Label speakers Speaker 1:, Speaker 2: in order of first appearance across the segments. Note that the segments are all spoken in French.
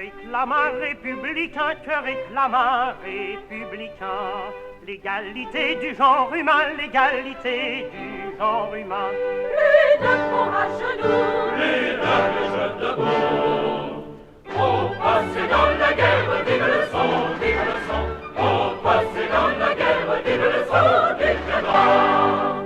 Speaker 1: réclame un républicain, que réclame un républicain. L'égalité du genre humain, l'égalité du genre humain.
Speaker 2: Les deux font à genoux,
Speaker 3: les deux jeunes debout. Au passé dans la guerre, vive le sang, vive le sang. Au passé dans la guerre, vive le sang du canon.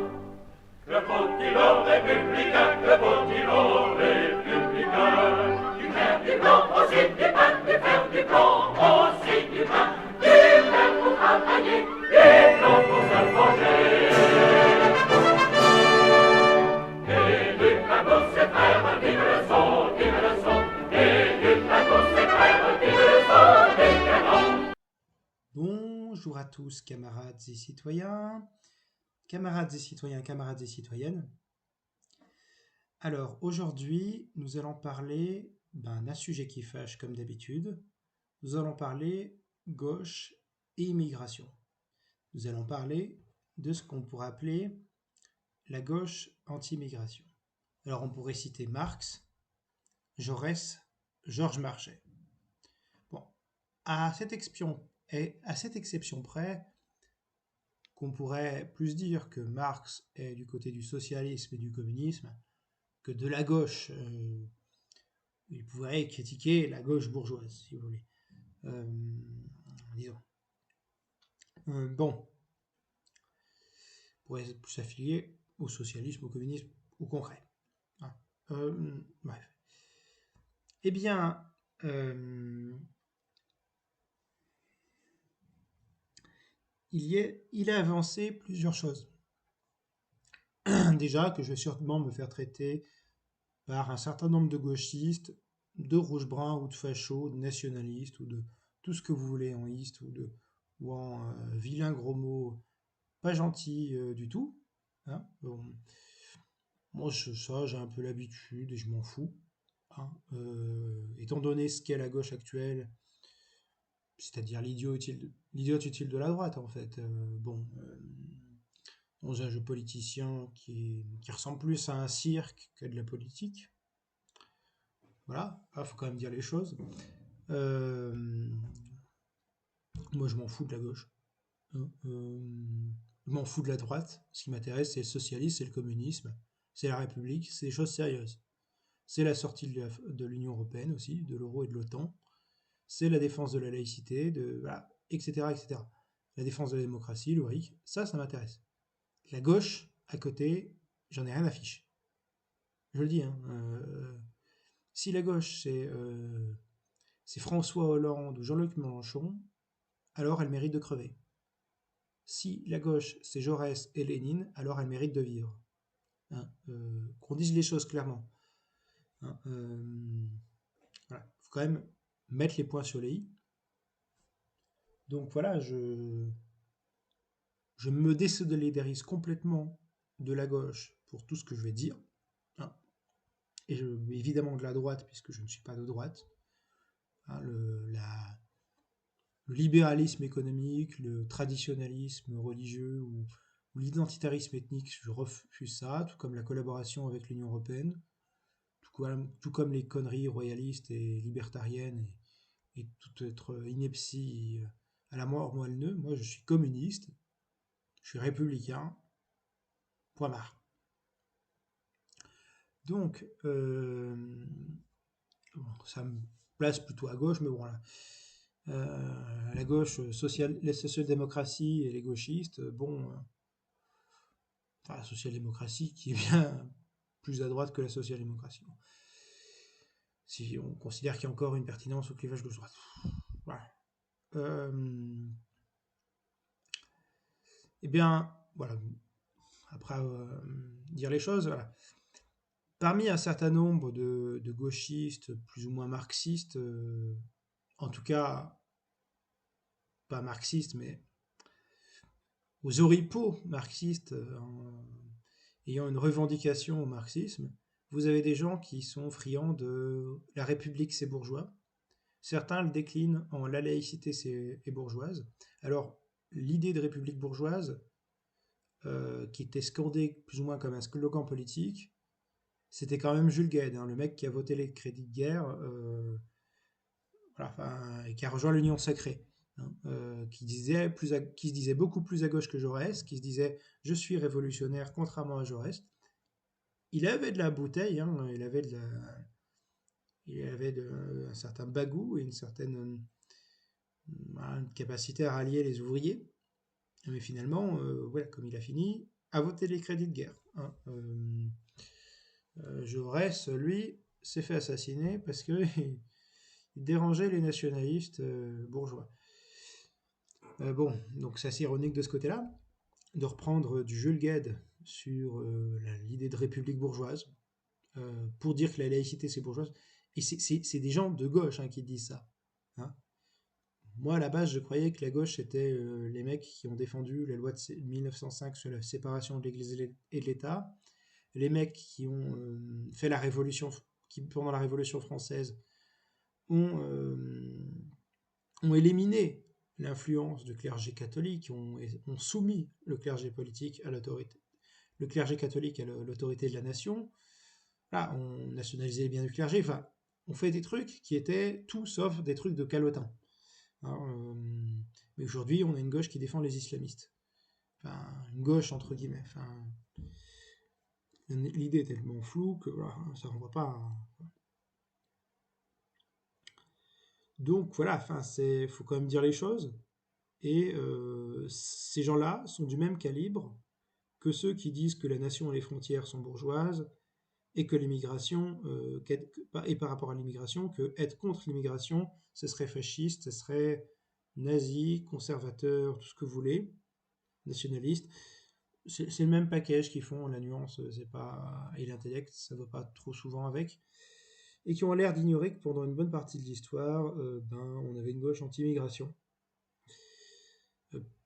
Speaker 3: Que faut-il aux républicains, que faut-il aux républicains? Du fer, du blanc, aussi du pain, du fer, du blanc, aussi du pain. Du fer pour travailler, du blanc pour se venger. Et du pain pour ses frères, vive le sang, vive le sang. Et du pain pour ses frères, vive le sang des canons.
Speaker 4: Bonjour à tous, camarades et citoyens, camarades et citoyennes. Alors, aujourd'hui, nous allons parler d'un sujet qui fâche comme d'habitude. Nous allons parler gauche et immigration. Nous allons parler de ce qu'on pourrait appeler la gauche anti-immigration. Alors, on pourrait citer Marx, Jaurès, Georges Marchais. Bon, à cette exception près, qu'on pourrait plus dire que Marx est du côté du socialisme et du communisme que de la gauche. Il pourrait critiquer la gauche bourgeoise, si vous voulez. Disons. Bon, il pourrait plus s'affilier au socialisme, au communisme, au concret. Bref. Eh bien, il a avancé plusieurs choses. Déjà, que je vais sûrement me faire traiter par un certain nombre de gauchistes, de rouge-brun ou de fachos, de nationalistes ou de tout ce que vous voulez en iste ou en vilain gros mot pas gentil du tout. Hein. Bon. Moi, ça, j'ai un peu l'habitude et je m'en fous. Hein. Étant donné ce qu'est la gauche actuelle, c'est-à-dire l'idiote utile de la droite, en fait. Dans un jeu politicien qui ressemble plus à un cirque que de la politique. Voilà, il faut quand même dire les choses. Moi, je m'en fous de la gauche. Je m'en fous de la droite. Ce qui m'intéresse, c'est le socialisme, c'est le communisme, c'est la République, c'est des choses sérieuses. C'est la sortie de l'Union européenne aussi, de l'euro et de l'OTAN. C'est la défense de la laïcité, voilà, etc., etc. La défense de la démocratie, le RIC, ça m'intéresse. La gauche, à côté, j'en ai rien à fiche. Je le dis, hein. Si la gauche, c'est François Hollande ou Jean-Luc Mélenchon, alors elle mérite de crever. Si la gauche, c'est Jaurès et Lénine, alors elle mérite de vivre. Hein, qu'on dise les choses clairement. Hein, voilà. Faut quand même mettre les points sur les i. Donc voilà, je me désolidarise complètement de la gauche pour tout ce que je vais dire. Hein. Et évidemment de la droite, puisque je ne suis pas de droite. Hein, le libéralisme économique, le traditionnalisme religieux ou l'identitarisme ethnique, je refuse ça, tout comme la collaboration avec l'Union européenne, tout comme les conneries royalistes et libertariennes et toute être ineptie à la mort moelle-neu. Moi, je suis communiste, je suis républicain, point barre. Donc, ça me place plutôt à gauche, mais bon, voilà. La gauche, la social-démocratie et les gauchistes, la social-démocratie qui est bien plus à droite que la social-démocratie. Bon. Si on considère qu'il y a encore une pertinence au clivage gauche-droite. Voilà. Eh bien, voilà. Après dire les choses, voilà. Parmi un certain nombre de gauchistes plus ou moins marxistes, en tout cas, pas marxistes, mais aux oripeaux marxistes ayant une revendication au marxisme, vous avez des gens qui sont friands de la République, c'est bourgeois. Certains le déclinent en la laïcité, c'est bourgeoise. Alors, l'idée de République bourgeoise, qui était scandée plus ou moins comme un slogan politique, c'était quand même Jules Guesde, hein, le mec qui a voté les crédits de guerre. voilà, et qui a rejoint l'Union sacrée, hein, qui se disait beaucoup plus à gauche que Jaurès, qui se disait « je suis révolutionnaire » contrairement à Jaurès. Il avait de la bouteille, hein, il avait un certain bagou et une certaine une capacité à rallier les ouvriers. Mais finalement, voilà, comme il a fini, à voter les crédits de guerre, hein. Jaurès, lui, s'est fait assassiner parce que il dérangeait les nationalistes bourgeois. Bon, donc c'est assez ironique de ce côté-là, de reprendre du Jules Guesde sur l'idée de république bourgeoise, pour dire que la laïcité c'est bourgeoise. Et c'est des gens de gauche, hein, qui disent ça, hein. Moi, à la base, je croyais que la gauche, c'était les mecs qui ont défendu la loi de 1905 sur la séparation de l'Église et de l'État, les mecs qui ont fait la révolution, qui pendant la Révolution française ont éliminé l'influence du clergé catholique, ont soumis le clergé politique à l'autorité, le clergé catholique à l'autorité de la nation. Là, on nationalisait les biens du clergé. Enfin, on fait des trucs qui étaient tout sauf des trucs de calotin. Hein, mais aujourd'hui, on a une gauche qui défend les islamistes. Enfin, une gauche entre guillemets. Enfin, l'idée est tellement floue que voilà, ça renvoie pas. Donc voilà, enfin, faut quand même dire les choses. Et ces gens-là sont du même calibre que ceux qui disent que la nation et les frontières sont bourgeoises et que l'immigration, et par rapport à l'immigration, que être contre l'immigration, ce serait fasciste, ce serait nazi, conservateur, tout ce que vous voulez, nationaliste. C'est le même package qu'ils font, la nuance, c'est pas, et l'intellect, ça va pas trop souvent avec, et qui ont l'air d'ignorer que pendant une bonne partie de l'histoire, on avait une gauche anti-immigration,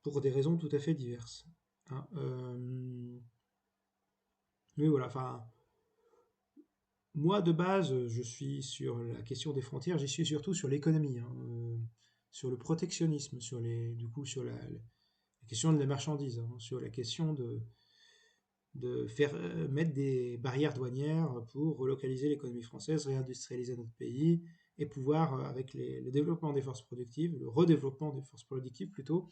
Speaker 4: pour des raisons tout à fait diverses, hein. Mais voilà, enfin, moi, de base, je suis sur la question des frontières, j'y suis surtout sur l'économie, hein, sur le protectionnisme, sur la question de la marchandise, hein, sur la question de faire mettre des barrières douanières pour relocaliser l'économie française, réindustrialiser notre pays, et pouvoir, avec le développement des forces productives, le redéveloppement des forces productives plutôt,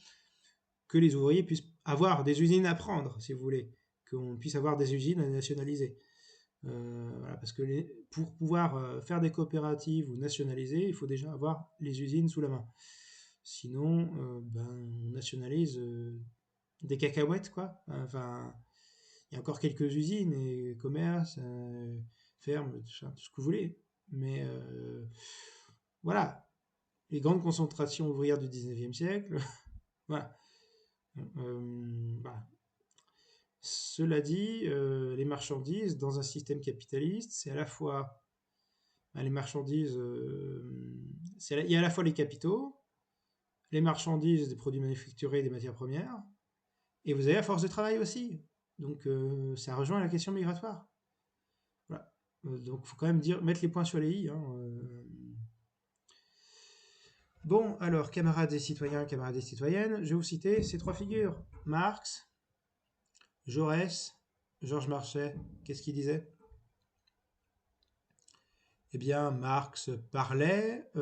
Speaker 4: que les ouvriers puissent avoir des usines à prendre, si vous voulez, qu'on puisse avoir des usines à nationaliser. Voilà, parce que pour pouvoir faire des coopératives ou nationaliser, il faut déjà avoir les usines sous la main. Sinon, on nationalise des cacahuètes, quoi. Enfin, il y a encore quelques usines et commerces, fermes, tout ce que vous voulez. Mais voilà, les grandes concentrations ouvrières du 19e siècle, voilà. Voilà. Cela dit, les marchandises, dans un système capitaliste, c'est à la fois les marchandises, il y a à la fois les capitaux, les marchandises, des produits manufacturés, des matières premières, et vous avez la force de travail aussi. Donc ça rejoint la question migratoire. Voilà. Donc il faut quand même mettre les points sur les i, hein. Bon, alors, camarades et citoyens, camarades et citoyennes, je vais vous citer ces trois figures. Marx, Jaurès, Georges Marchais, qu'est-ce qu'il disait? Eh bien, Marx parlait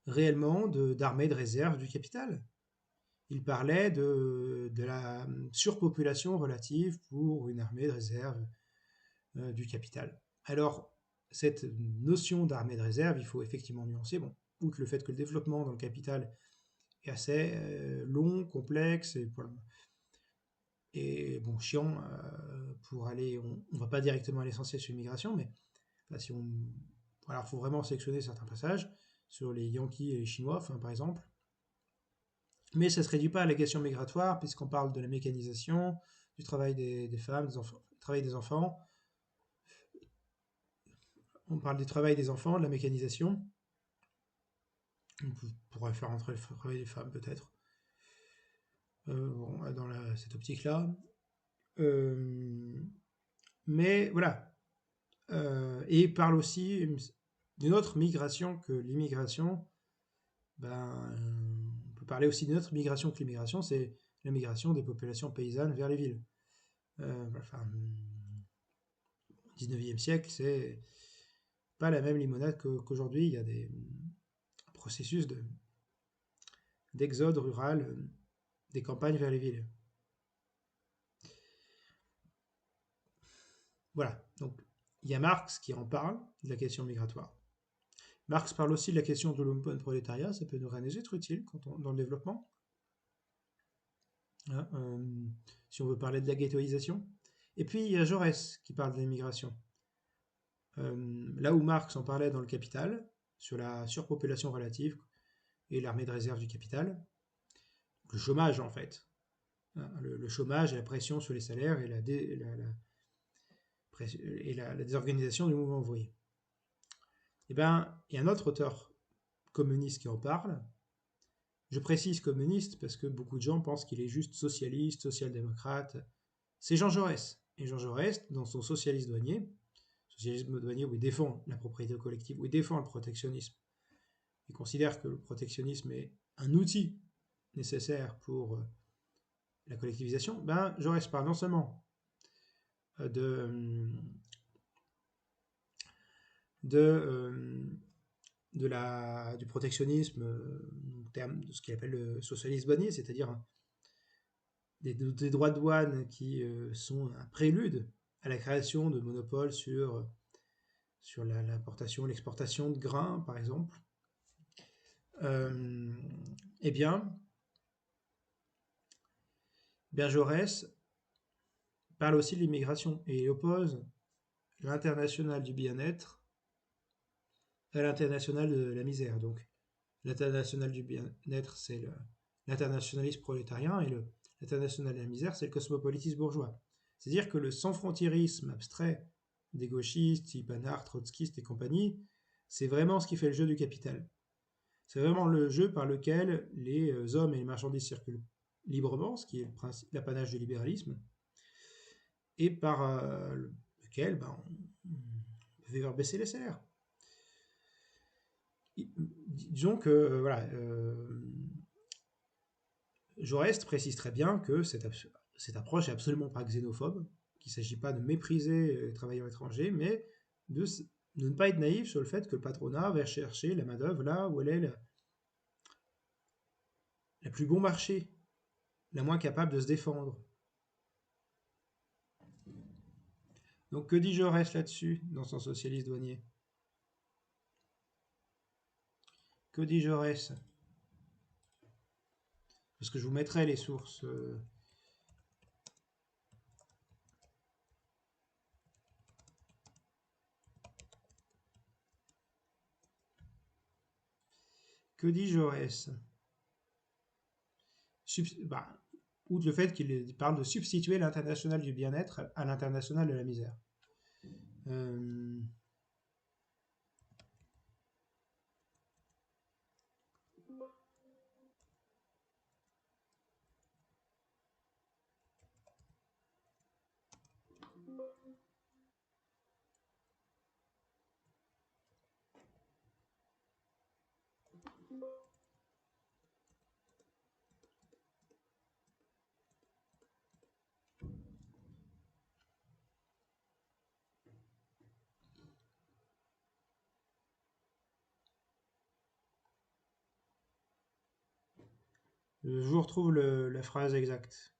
Speaker 4: réellement d'armée de réserve du capital. Il parlait de la surpopulation relative pour une armée de réserve du capital. Alors, cette notion d'armée de réserve, il faut effectivement nuancer. Bon, outre le fait que le développement dans le capital est assez long, complexe, et bon, chiant pour aller. On ne va pas directement à l'essentiel sur l'immigration, mais là, alors, il faut vraiment sélectionner certains passages sur les Yankees et les Chinois, enfin, par exemple. Mais ça ne se réduit pas à la question migratoire, puisqu'on parle de la mécanisation, du travail des femmes, du travail des enfants. On parle du travail des enfants, de la mécanisation. On pourrait faire entrer le travail des femmes, peut-être. Dans cette optique-là. Mais voilà. Et il parle aussi d'une autre migration que l'immigration. On peut parler aussi d'une autre migration que l'immigration, c'est la migration des populations paysannes vers les villes. Au 19e siècle, c'est pas la même limonade qu'aujourd'hui. Il y a des processus d'exode rural des campagnes vers les villes. Voilà, donc il y a Marx qui en parle, de la question migratoire. Marx parle aussi de la question de l'Umpenprolétariat, ça peut nous être utile dans le développement. Hein, si on veut parler de la ghettoisation. Et puis il y a Jaurès qui parle de l'immigration. Là où Marx en parlait dans le Capital, sur la surpopulation relative et l'armée de réserve du capital, le chômage en fait. Hein, le chômage et la pression sur les salaires et la désorganisation du mouvement ouvrier. Eh bien, il y a un autre auteur communiste qui en parle. Je précise communiste parce que beaucoup de gens pensent qu'il est juste socialiste, social-démocrate. C'est Jean Jaurès. Et Jean Jaurès, dans son socialisme douanier où il défend la propriété collective, où il défend le protectionnisme, il considère que le protectionnisme est un outil nécessaire pour la collectivisation. Ben, Jaurès parle non seulement du protectionnisme en termes de ce qu'il appelle le socialisme douanier, c'est-à-dire des droits de douane qui sont un prélude à la création de monopoles sur l'importation, l'exportation de grains, par exemple. Eh bien, Jaurès parle aussi de l'immigration et il oppose l'international du bien-être à l'international de la misère. Donc, l'international du bien-être, c'est l'internationalisme prolétarien et l'international de la misère, c'est le cosmopolitisme bourgeois. C'est-à-dire que le sans-frontiérisme abstrait des gauchistes, type Anard, trotskistes et compagnie, c'est vraiment ce qui fait le jeu du capital. C'est vraiment le jeu par lequel les hommes et les marchandises circulent librement, ce qui est l'apanage du libéralisme, et par lequel on peut faire baisser les salaires. Disons que voilà, Jaurès précise très bien que cette approche n'est absolument pas xénophobe, qu'il ne s'agit pas de mépriser les travailleurs étrangers, mais de ne pas être naïf sur le fait que le patronat va chercher la main-d'œuvre là où elle est la plus bon marché, la moins capable de se défendre. Donc que dit Jaurès là-dessus dans son socialisme douanier? Que dit Jaurès? Parce que je vous mettrai les sources. Que dit Jaurès? Outre le fait qu'il parle de substituer l'international du bien-être à l'international de la misère. Je vous retrouve la phrase exacte.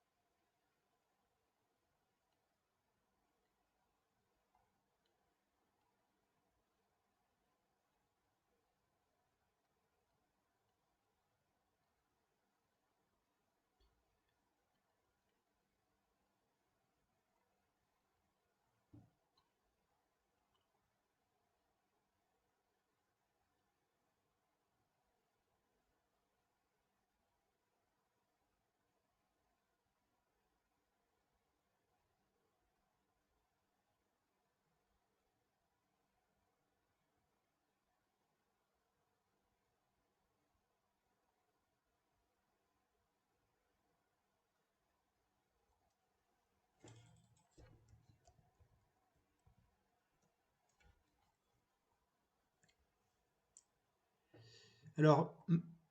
Speaker 4: Alors,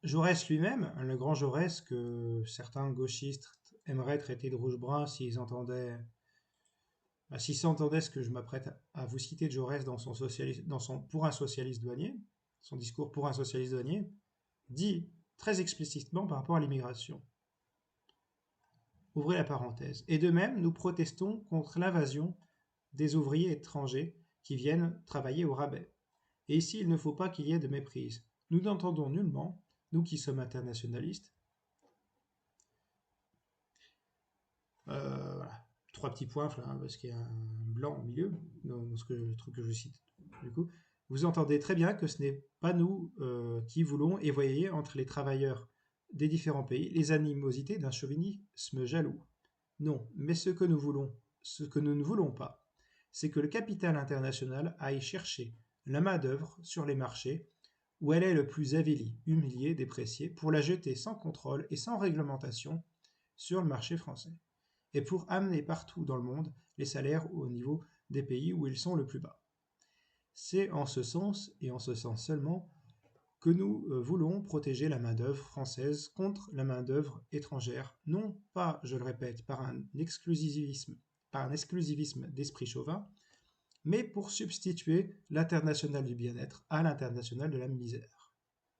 Speaker 4: Jaurès lui-même, le grand Jaurès que certains gauchistes aimeraient traiter de rouge-brun s'ils entendaient Si ça entendait ce que je m'apprête à vous citer de Jaurès pour un socialiste douanier, son discours pour un socialiste douanier, dit très explicitement par rapport à l'immigration. Ouvrez la parenthèse. Et de même, nous protestons contre l'invasion des ouvriers étrangers qui viennent travailler au rabais. Et ici, il ne faut pas qu'il y ait de méprise. Nous n'entendons nullement, nous qui sommes internationalistes, voilà. 3 petits points, parce qu'il y a un blanc au milieu, dans le truc que je cite. Du coup, vous entendez très bien que ce n'est pas nous qui voulons évoyer entre les travailleurs des différents pays les animosités d'un chauvinisme jaloux. Non, mais ce que nous ne voulons pas, c'est que le capital international aille chercher la main-d'œuvre sur les marchés où elle est le plus avilie, humiliée, dépréciée, pour la jeter sans contrôle et sans réglementation sur le marché français, et pour amener partout dans le monde les salaires au niveau des pays où ils sont le plus bas. C'est en ce sens, et en ce sens seulement, que nous voulons protéger la main-d'œuvre française contre la main-d'œuvre étrangère, non pas, je le répète, par un exclusivisme d'esprit chauvin, mais pour substituer l'international du bien-être à l'international de la misère.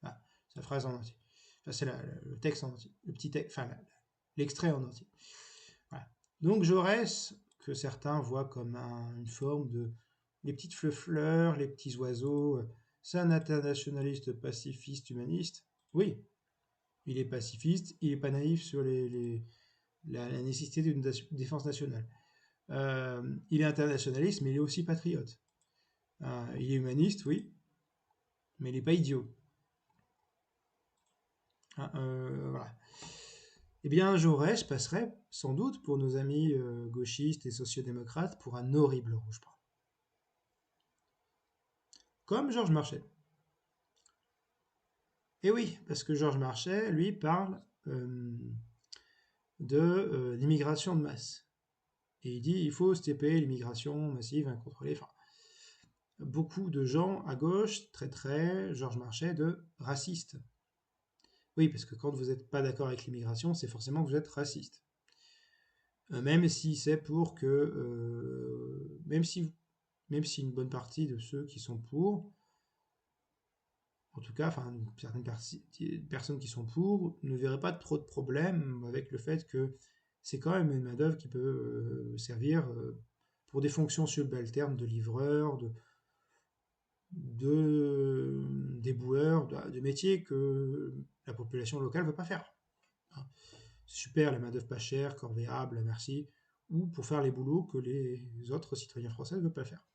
Speaker 4: Ah, c'est la phrase en entier. Enfin, c'est le texte en entier, l'extrait en entier. Voilà. Donc Jaurès, que certains voient comme une forme de les petites fleurs, les petits oiseaux, c'est un internationaliste pacifiste humaniste. Oui, il est pacifiste, il n'est pas naïf sur la nécessité d'une défense nationale. Il est internationaliste, mais il est aussi patriote. Il est humaniste, oui, mais il n'est pas idiot. Voilà. Eh bien, Jaurès passerait sans doute pour nos amis gauchistes et sociodémocrates pour un horrible rouge-brun. Comme Georges Marchais. Et oui, parce que Georges Marchais, lui, parle de l'immigration de masse. Et il dit il faut stopper l'immigration massive, incontrôlée. Enfin, beaucoup de gens à gauche traiteraient Georges Marchais de raciste. Oui, parce que quand vous n'êtes pas d'accord avec l'immigration, c'est forcément que vous êtes raciste. Même si c'est pour que... même si une bonne partie de ceux qui sont pour, en tout cas, certaines personnes qui sont pour, ne verraient pas trop de problèmes avec le fait que c'est quand même une main-d'œuvre qui peut servir pour des fonctions subalternes de livreur, des boueurs, de métiers que la population locale ne veut pas faire. C'est super, la main-d'œuvre pas chère, corvéable, merci, ou pour faire les boulots que les autres citoyens français ne veulent pas faire.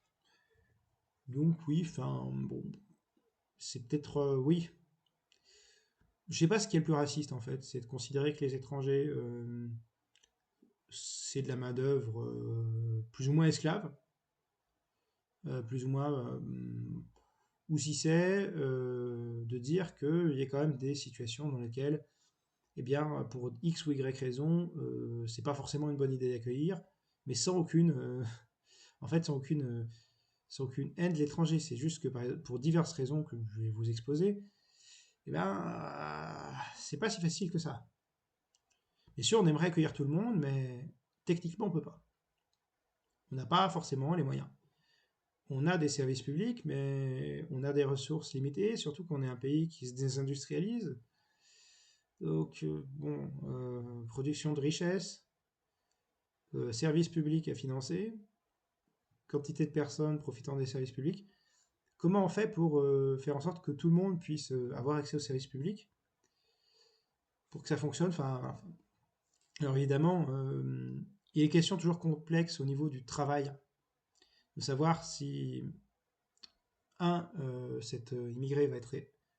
Speaker 4: Donc oui, bon, c'est peut-être... oui. Je sais pas ce qui est le plus raciste en fait, c'est de considérer que les étrangers, c'est de la main-d'œuvre plus ou moins esclave, plus ou moins... ou si c'est de dire qu'il y a quand même des situations dans lesquelles, eh bien, pour X ou Y raison, c'est pas forcément une bonne idée d'accueillir, mais sans aucune, sans aucune haine de l'étranger. C'est juste que pour diverses raisons que je vais vous exposer, eh ben, c'est pas si facile que ça. Bien sûr, on aimerait accueillir tout le monde, mais techniquement, on peut pas. On n'a pas forcément les moyens. On a des services publics, mais on a des ressources limitées, surtout qu'on est un pays qui se désindustrialise. Donc, production de richesse, services publics à financer, quantité de personnes profitant des services publics. Comment on fait pour faire en sorte que tout le monde puisse avoir accès aux services publics pour que ça fonctionne? Alors évidemment, il est question toujours complexe au niveau du travail, de savoir si cet immigré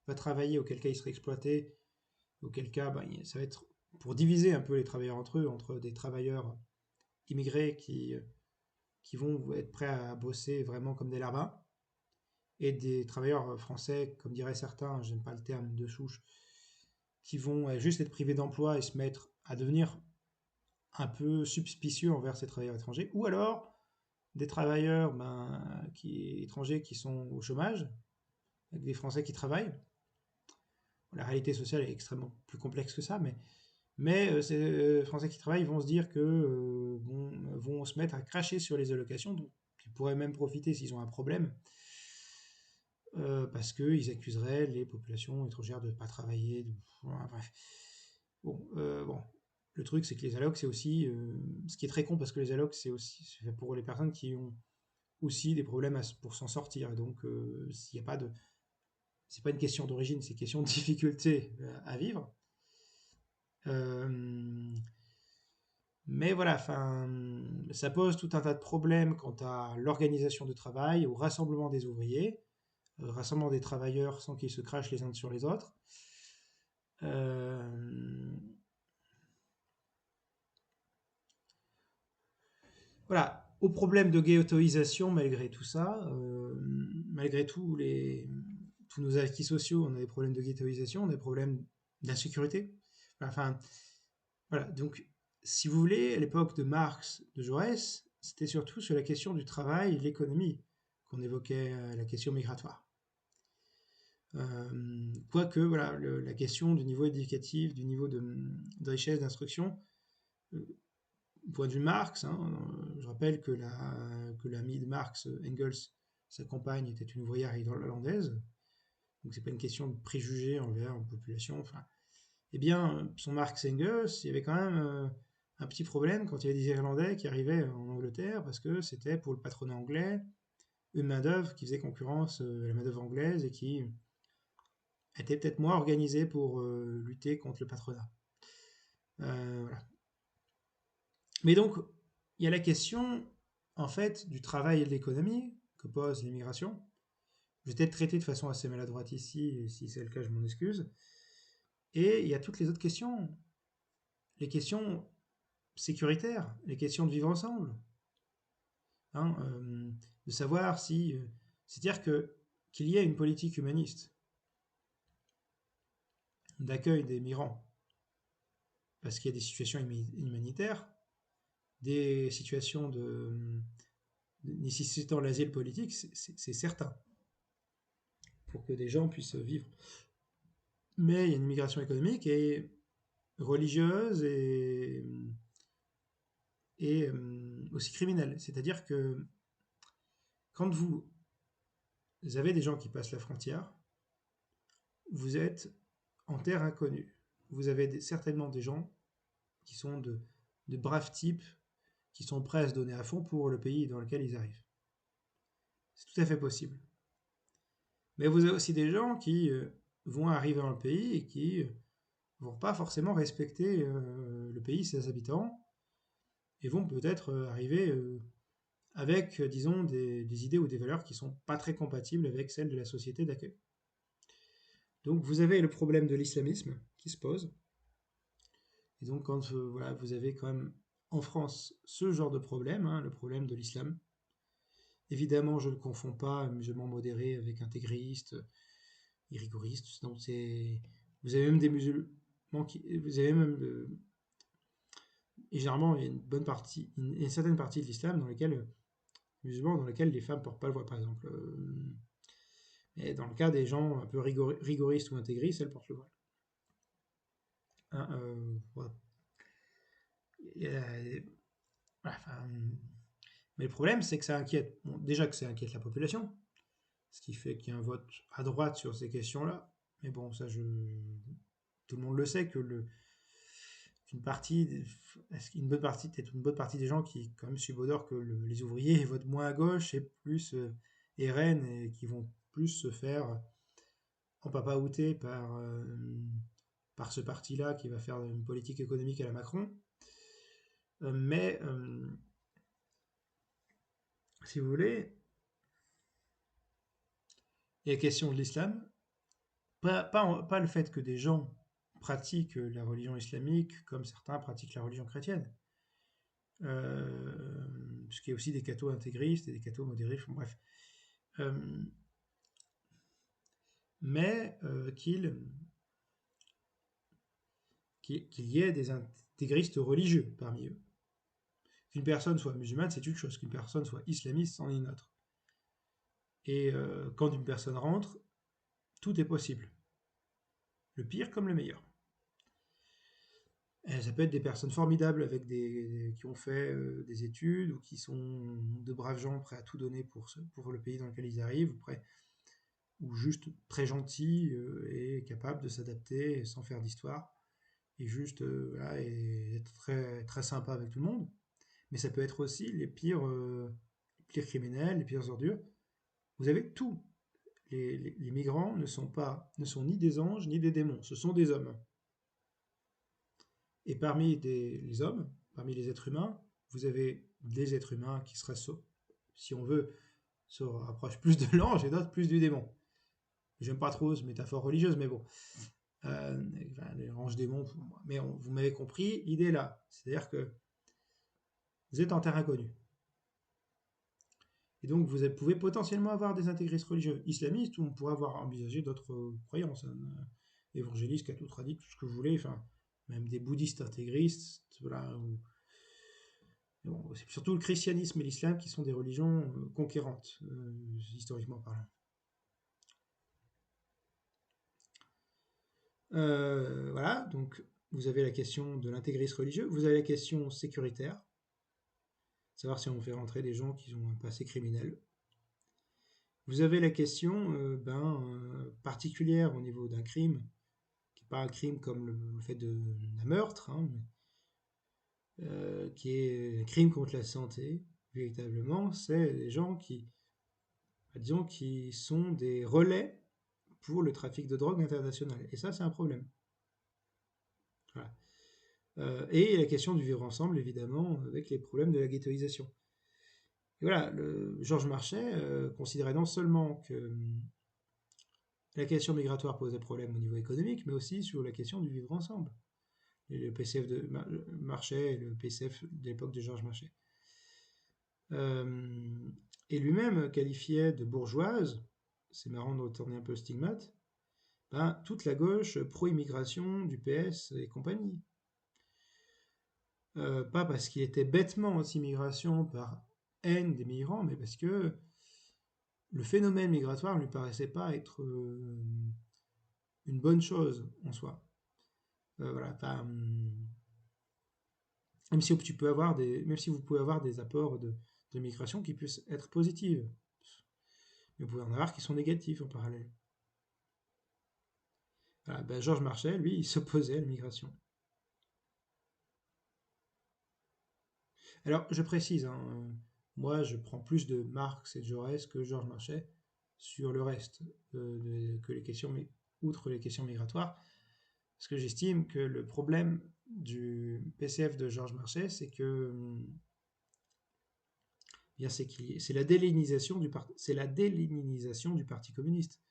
Speaker 4: va travailler, auquel cas il serait exploité, auquel cas ça va être pour diviser un peu les travailleurs entre eux, entre des travailleurs immigrés qui vont être prêts à bosser vraiment comme des larbins, et des travailleurs français, comme diraient certains, j'aime pas le terme de souche, qui vont juste être privés d'emploi et se mettre à devenir un peu suspicieux envers ces travailleurs étrangers, ou alors des travailleurs étrangers qui sont au chômage, avec des Français qui travaillent. La réalité sociale est extrêmement plus complexe que ça, mais Mais ces Français qui travaillent vont se dire que vont se mettre à cracher sur les allocations, donc ils pourraient même profiter s'ils ont un problème, parce qu'ils accuseraient les populations étrangères de ne pas travailler. Bref. Bon, le truc c'est que les allocs, c'est aussi, ce qui est très con parce que les allocs, c'est fait pour les personnes qui ont aussi des problèmes pour s'en sortir. Et donc, s'il y a pas de, c'est pas une question d'origine, c'est une question de difficulté à vivre. Mais voilà, ça pose tout un tas de problèmes quant à l'organisation du travail, au rassemblement des ouvriers, au rassemblement des travailleurs sans qu'ils se crachent les uns sur les autres. Voilà, au problème de ghettoisation, malgré tout ça, malgré tous nos acquis sociaux, on a des problèmes de ghettoisation, on a des problèmes d'insécurité. Enfin, voilà, donc si vous voulez, à l'époque de Marx, de Jaurès, c'était surtout sur la question du travail et de l'économie qu'on évoquait la question migratoire. Quoique, voilà, la question du niveau éducatif, du niveau de richesse d'instruction, point de vue Marx, je rappelle que l'ami de Marx, Engels, sa compagne était une ouvrière irlandaise, donc c'est pas une question de préjugés envers une population. Enfin, eh bien, son Marx Engels, il y avait quand même un petit problème quand il y avait des Irlandais qui arrivaient en Angleterre, parce que c'était pour le patronat anglais une main-d'œuvre qui faisait concurrence à la main-d'œuvre anglaise et qui était peut-être moins organisée pour lutter contre le patronat. Voilà. Mais donc, il y a la question, en fait, du travail et de l'économie que pose l'immigration. Je vais peut-être traiter de façon assez maladroite ici, et si c'est le cas, je m'en excuse. Et il y a toutes les autres questions. Les questions sécuritaires, les questions de vivre ensemble. De savoir si... c'est-à-dire qu'il y ait une politique humaniste d'accueil des migrants, parce qu'il y a des situations humanitaires, des situations nécessitant l'asile politique, c'est certain, pour que des gens puissent vivre. Mais il y a une immigration économique et religieuse et aussi criminelle. C'est-à-dire que quand vous avez des gens qui passent la frontière, vous êtes en terre inconnue. Vous avez certainement des gens qui sont de braves types, qui sont prêts à se donner à fond pour le pays dans lequel ils arrivent. C'est tout à fait possible. Mais vous avez aussi des gens qui vont arriver dans le pays et qui vont pas forcément respecter le pays, ses habitants, et vont peut-être arriver avec, disons, des idées ou des valeurs qui sont pas très compatibles avec celles de la société d'accueil. Donc vous avez le problème de l'islamisme qui se pose. Et donc quand voilà, vous avez quand même en France ce genre de problème, le problème de l'islam. Évidemment, je ne confonds pas musulmans modérés avec intégristes et rigoristes. Donc vous avez même des musulmans vous avez même et généralement il y a une certaine partie de l'islam dans lesquelles musulmans dans lesquels les femmes portent pas le voile, par exemple. Et dans le cas des gens un peu rigoristes ou intégristes, elles portent le voile. Voilà. Mais le problème, c'est que ça inquiète. Bon, déjà que ça inquiète la population, ce qui fait qu'il y a un vote à droite sur ces questions-là. Mais bon, ça, tout le monde le sait que une bonne partie des gens qui quand même subodorent que les ouvriers votent moins à gauche et plus RN et qui vont plus se faire empapaouter par ce parti-là qui va faire une politique économique à la Macron. Mais si vous voulez, il y a la question de l'islam, pas le fait que des gens pratiquent la religion islamique comme certains pratiquent la religion chrétienne. Puisqu'il y a aussi des cathos intégristes et des cathos modérés, bref. Mais qu'il y ait des intégristes religieux parmi eux. Qu'une personne soit musulmane, c'est une chose. Qu'une personne soit islamiste, c'en est une autre. Et quand une personne rentre, tout est possible. Le pire comme le meilleur. Ça peut être des personnes formidables qui ont fait des études ou qui sont de braves gens prêts à tout donner pour le pays dans lequel ils arrivent, ou juste très gentils et capables de s'adapter sans faire d'histoire, et juste voilà, et être très, très sympa avec tout le monde. Mais ça peut être aussi les pires criminels, les pires ordures. Vous avez tout. Les migrants ne sont ni des anges ni des démons, ce sont des hommes. Et parmi les hommes, parmi les êtres humains, vous avez des êtres humains qui si on veut, se rapprochent plus de l'ange et d'autres plus du démon. J'aime pas trop cette métaphore religieuse, mais bon. Les anges démons, mais vous m'avez compris, l'idée est là. C'est-à-dire que vous êtes en terrain inconnu. Et donc vous pouvez potentiellement avoir des intégristes religieux islamistes, ou on pourrait avoir envisagé d'autres croyances, évangélistes, catholiques, tradiques, tout ce que vous voulez, enfin, même des bouddhistes intégristes, voilà, bon, c'est surtout le christianisme et l'islam qui sont des religions conquérantes, historiquement parlant. Voilà, donc vous avez la question de l'intégrisme religieux, vous avez la question sécuritaire, savoir si on fait rentrer des gens qui ont un passé criminel. Vous avez la question particulière au niveau d'un crime, qui n'est pas un crime comme le fait d'un meurtre, hein, mais qui est un crime contre la santé, véritablement. C'est des gens qui sont des relais pour le trafic de drogue international. Et ça, c'est un problème. Voilà. Et la question du vivre ensemble, évidemment, avec les problèmes de la ghettoisation. Et voilà, Georges Marchais considérait non seulement que la question migratoire posait problème au niveau économique, mais aussi sur la question du vivre ensemble. Et le PCF de Marchais et le PCF de l'époque de Georges Marchais. Et lui-même qualifiait de bourgeoise, c'est marrant de retourner un peu le stigmate, toute la gauche pro-immigration du PS et compagnie. Pas parce qu'il était bêtement anti-immigration par haine des migrants, mais parce que le phénomène migratoire ne lui paraissait pas être une bonne chose en soi. Voilà, même si vous pouvez avoir des apports de migration qui puissent être positifs, mais vous pouvez en avoir qui sont négatifs en parallèle. Voilà, Georges Marchais, lui, il s'opposait à l'immigration. Alors, je précise, hein, moi, je prends plus de Marx et de Jaurès que Georges Marchais sur le reste, outre les questions migratoires, parce que j'estime que le problème du PCF de Georges Marchais, c'est que c'est la délénisation du Parti communiste.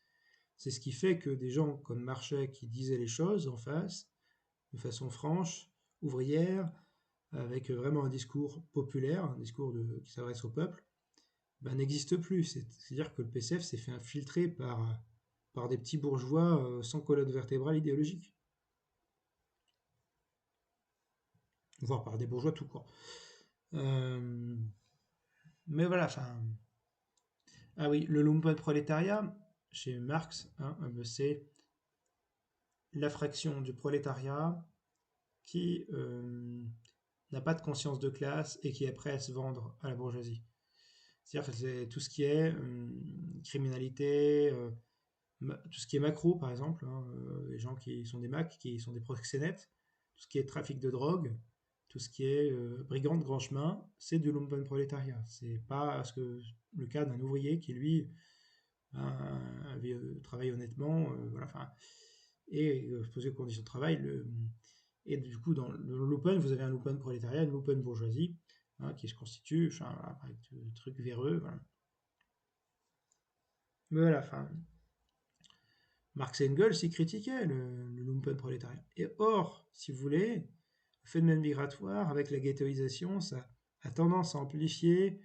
Speaker 4: C'est ce qui fait que des gens comme Marchais, qui disaient les choses en face, de façon franche, ouvrière, avec vraiment un discours populaire, un discours qui s'adresse au peuple, n'existe plus. C'est-à-dire que le PCF s'est fait infiltrer par des petits bourgeois sans colonne vertébrale idéologique. Voire par des bourgeois tout court. Mais voilà, ah oui, le lumpenprolétariat, chez Marx, hein, c'est la fraction du prolétariat qui n'a pas de conscience de classe et qui est prêt à se vendre à la bourgeoisie. C'est-à-dire que c'est tout ce qui est criminalité, tout ce qui est macro par exemple, hein, les gens qui sont des Macs, qui sont des proxénètes, tout ce qui est trafic de drogue, tout ce qui est brigand de grand chemin, c'est du lumpenprolétariat. C'est pas le cas d'un ouvrier qui lui travaille honnêtement, voilà, et poser aux conditions de travail. Et du coup, dans le lumpen, vous avez un lumpen prolétariat, une lumpen bourgeoisie, hein, qui se constitue, avec des trucs véreux, voilà. Mais voilà, Marx et Engels y critiquaient le lumpen prolétariat. Et or, si vous voulez, le phénomène migratoire, avec la ghettoisation, ça a tendance à amplifier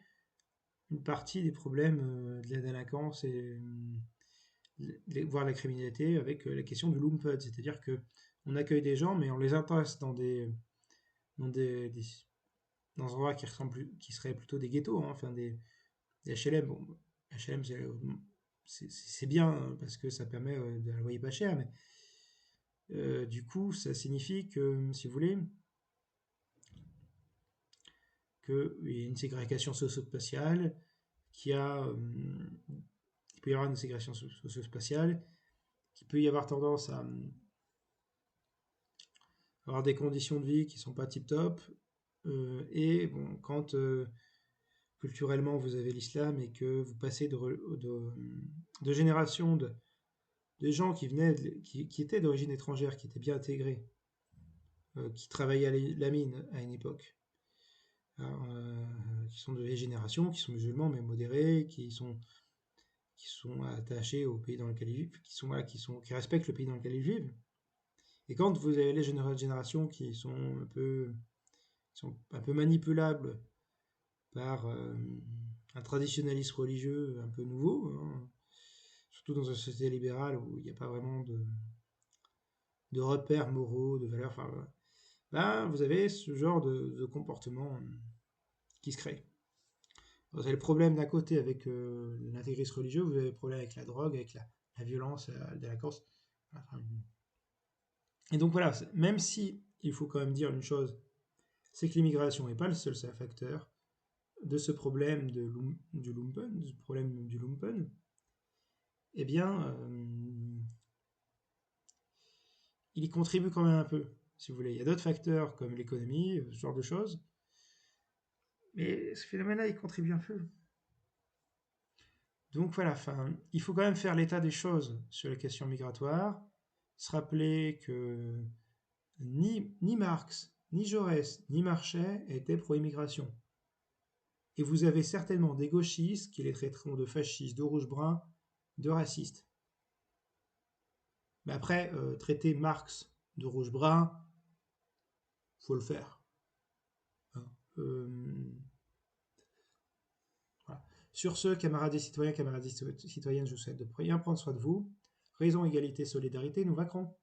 Speaker 4: une partie des problèmes de la délinquance et voire la criminalité, avec la question du lumpen. C'est-à-dire que on accueille des gens, mais on les entasse dans des endroits qui seraient plutôt des ghettos, hein, enfin des HLM. Bon, HLM, c'est bien parce que ça permet de loyer pas cher, mais du coup, ça signifie que, si vous voulez, qu'il y a une ségrégation socio-spatiale, qu'il peut y avoir une ségrégation socio-spatiale, qu'il peut y avoir tendance à avoir des conditions de vie qui ne sont pas tip-top. Et bon, quand culturellement vous avez l'islam et que vous passez de génération de gens qui étaient d'origine étrangère, qui étaient bien intégrés, qui travaillaient à la mine à une époque, qui sont de vieille génération, qui sont musulmans mais modérés, qui sont attachés au pays dans lequel ils vivent, qui respectent le pays dans lequel ils vivent. Et quand vous avez les générations qui sont un peu manipulables par un traditionnalisme religieux un peu nouveau, hein, surtout dans une société libérale où il n'y a pas vraiment de repères moraux, de valeurs, enfin, ben, vous avez ce genre de comportement qui se crée. Vous avez le problème d'un côté avec l'intégrisme religieux, vous avez le problème avec la drogue, avec la violence, la délinquance. Et donc voilà, même si il faut quand même dire une chose, c'est que l'immigration n'est pas le seul facteur de ce problème du lumpen, eh bien, il y contribue quand même un peu, si vous voulez. Il y a d'autres facteurs comme l'économie, ce genre de choses, mais ce phénomène-là, il contribue un peu. Donc voilà, il faut quand même faire l'état des choses sur les questions migratoires, se rappeler que ni Marx, ni Jaurès, ni Marchais étaient pro-immigration. Et vous avez certainement des gauchistes qui les traiteront de fascistes, de rouge-brun, de racistes. Mais après, traiter Marx de rouge-brun, faut le faire. Hein. Voilà. Sur ce, camarades et citoyens, camarades et citoyennes, je vous souhaite de bien prendre soin de vous. Raison, égalité, solidarité, nous vaincrons.